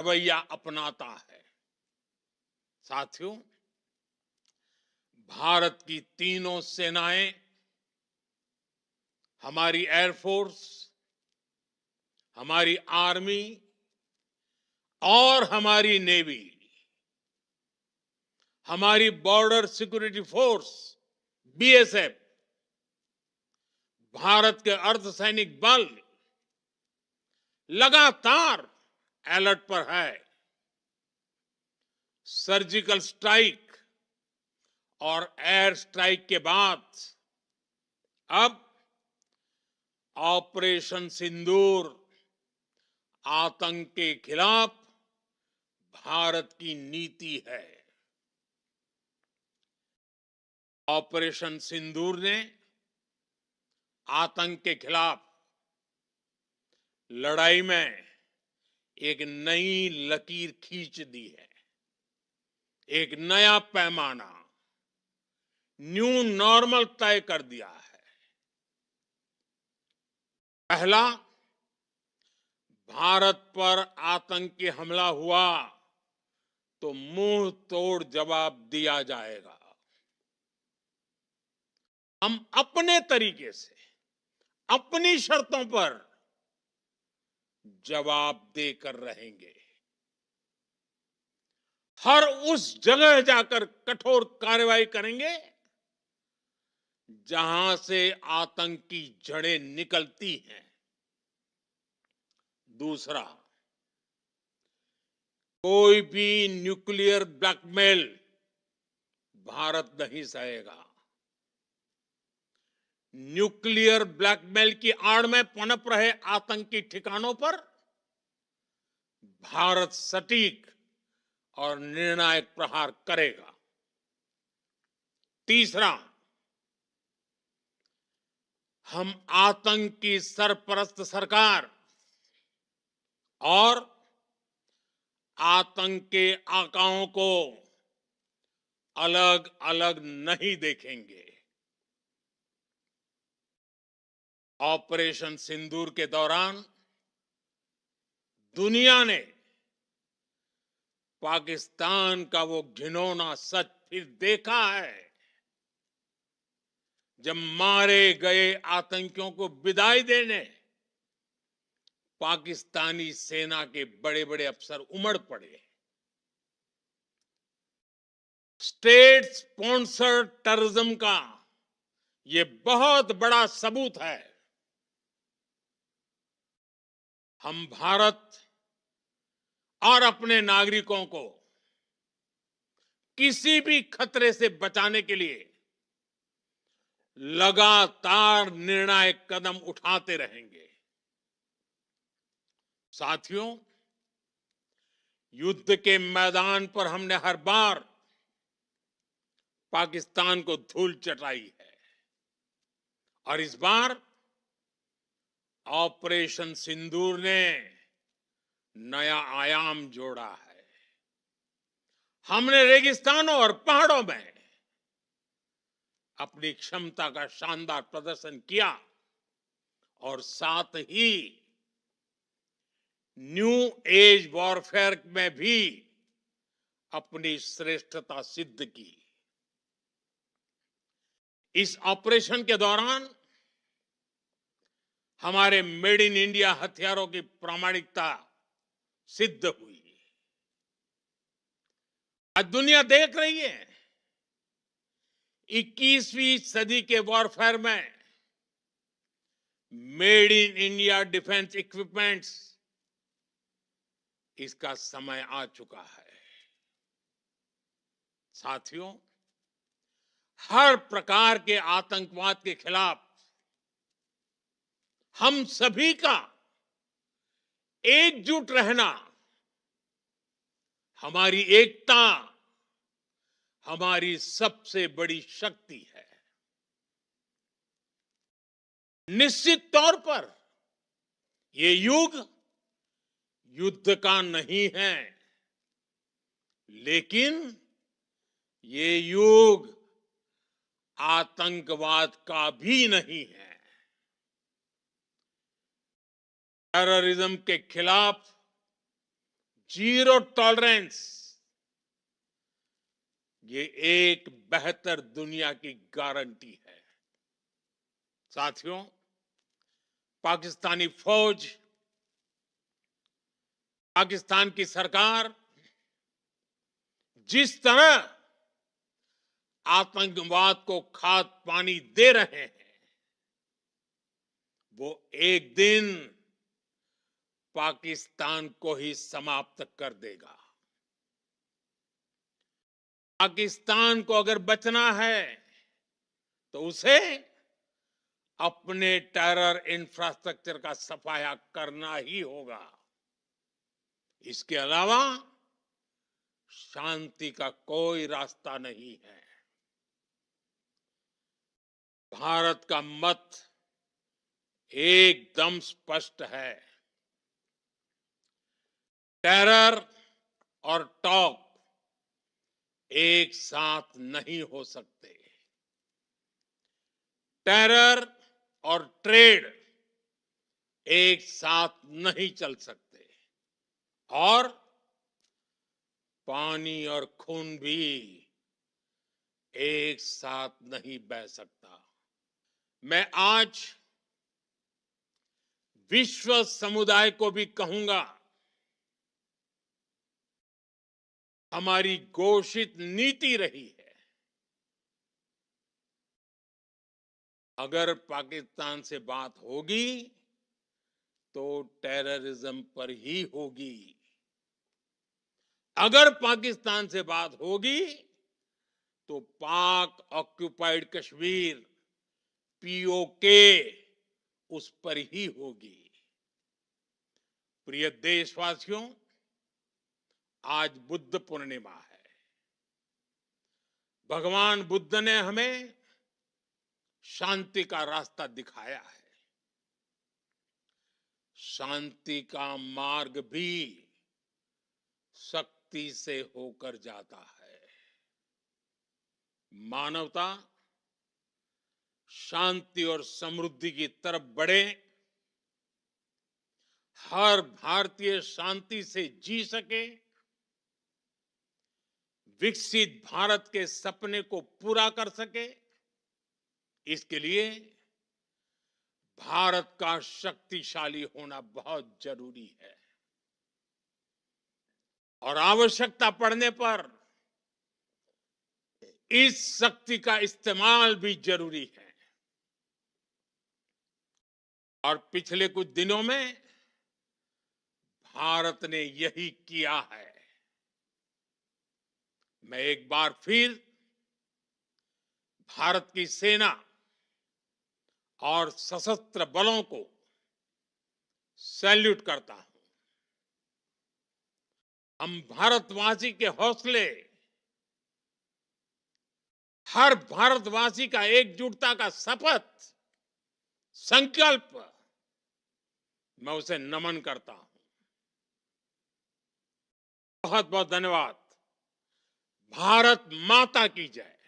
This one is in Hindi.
रवैया अपनाता है। साथियों, भारत की तीनों सेनाएं, हमारी एयरफोर्स, हमारी आर्मी और हमारी नेवी, हमारी border security force BSF, Bharat के अर्धसैनिक बल लगातार अलर्ट पर है। सर्जिकल स्ट्राइक और एयर स्ट्राइक के बाद अब ऑपरेशन सिंदूर आतंक के खिलाफ भारत की नीति है। ऑपरेशन सिंदूर ने आतंक के खिलाफ लड़ाई में एक नई लकीर खींच दी है, एक नया पैमाना, न्यू नॉर्मल तय कर दिया है। पहला, भारत पर आतंकी हमला हुआ तो मुंह तोड़ जवाब दिया जाएगा। हम अपने तरीके से, अपनी शर्तों पर जवाब देकर रहेंगे। हर उस जगह जाकर कठोर कार्रवाई करेंगे जहां से आतंक की जड़ें निकलती हैं। दूसरा, कोई भी न्यूक्लियर ब्लैकमेल भारत नहीं सहेगा। न्यूक्लियर ब्लैकमेल की आड़ में पनप रहे आतंकी ठिकानों पर भारत सटीक और निर्णायक प्रहार करेगा। तीसरा, हम आतंक की सरपरस्त सरकार और आतंक के आकाओं को अलग अलग नहीं देखेंगे। ऑपरेशन सिंदूर के दौरान दुनिया ने पाकिस्तान का वो घिनौना सच फिर देखा है, जब मारे गए आतंकियों को विदाई देने पाकिस्तानी सेना के बड़े बड़े अफसर उमड़ पड़े। स्टेट स्पॉन्सर्ड टेररिज्म का ये बहुत बड़ा सबूत है। हम भारत और अपने नागरिकों को किसी भी खतरे से बचाने के लिए लगातार निर्णायक कदम उठाते रहेंगे। साथियों, युद्ध के मैदान पर हमने हर बार पाकिस्तान को धूल चटाई है और इस बार ऑपरेशन सिंदूर ने नया आयाम जोड़ा है। हमने रेगिस्तानों और पहाड़ों में अपनी क्षमता का शानदार प्रदर्शन किया और साथ ही न्यू एज वॉरफेयर में भी अपनी श्रेष्ठता सिद्ध की। इस ऑपरेशन के दौरान हमारे मेड इन इंडिया हथियारों की प्रामाणिकता सिद्ध हुई। आज दुनिया देख रही है 21वीं सदी के वॉरफेयर में made in India defence equipments, इसका समय आ चुका है। साथियों, हर प्रकार के आतंकवाद के खिलाफ हम सभी का एकजुट रहना, हमारी एकता हमारी सबसे बड़ी शक्ति है। निश्चित तौर पर ये युग युद्ध का नहीं है, लेकिन ये युग आतंकवाद का भी नहीं है। टेररिज्म के खिलाफ जीरो टॉलरेंस, ये एक बेहतर दुनिया की गारंटी है। साथियों, पाकिस्तानी फौज, पाकिस्तान की सरकार जिस तरह आतंकवाद को खाद पानी दे रहे हैं, वो एक दिन पाकिस्तान को ही समाप्त कर देगा। पाकिस्तान को अगर बचना है तो उसे अपने टेरर इंफ्रास्ट्रक्चर का सफाया करना ही होगा। इसके अलावा शांति का कोई रास्ता नहीं है। भारत का मत एकदम स्पष्ट है। टेरर और टॉक एक साथ नहीं हो सकते। टेरर और ट्रेड एक साथ नहीं चल सकते, और पानी और खून भी एक साथ नहीं बह सकता। मैं आज विश्व समुदाय को भी कहूंगा, हमारी घोषित नीति रही है, अगर पाकिस्तान से बात होगी तो टेररिज्म पर ही होगी। अगर पाकिस्तान से बात होगी तो पाक ऑक्युपाइड कश्मीर, पीओके, उस पर ही होगी। प्रिय देशवासियों, आज बुद्ध पूर्णिमा है। भगवान बुद्ध ने हमें शांति का रास्ता दिखाया है। शांति का मार्ग भी शक्ति से होकर जाता है। मानवता शांति और समृद्धि की तरफ बढ़े, हर भारतीय शांति से जी सके, विकसित भारत के सपने को पूरा कर सके, इसके लिए भारत का शक्तिशाली होना बहुत जरूरी है। और आवश्यकता पड़ने पर इस शक्ति का इस्तेमाल भी जरूरी है। और पिछले कुछ दिनों में भारत ने यही किया है। मैं एक बार फिर भारत की सेना और सशस्त्र बलों को सैल्यूट करता हूं। हम भारतवासी के हौसले, हर भारतवासी का एकजुटता का शपथ, संकल्प, मैं उसे नमन करता हूं। बहुत बहुत धन्यवाद। भारत माता की जय।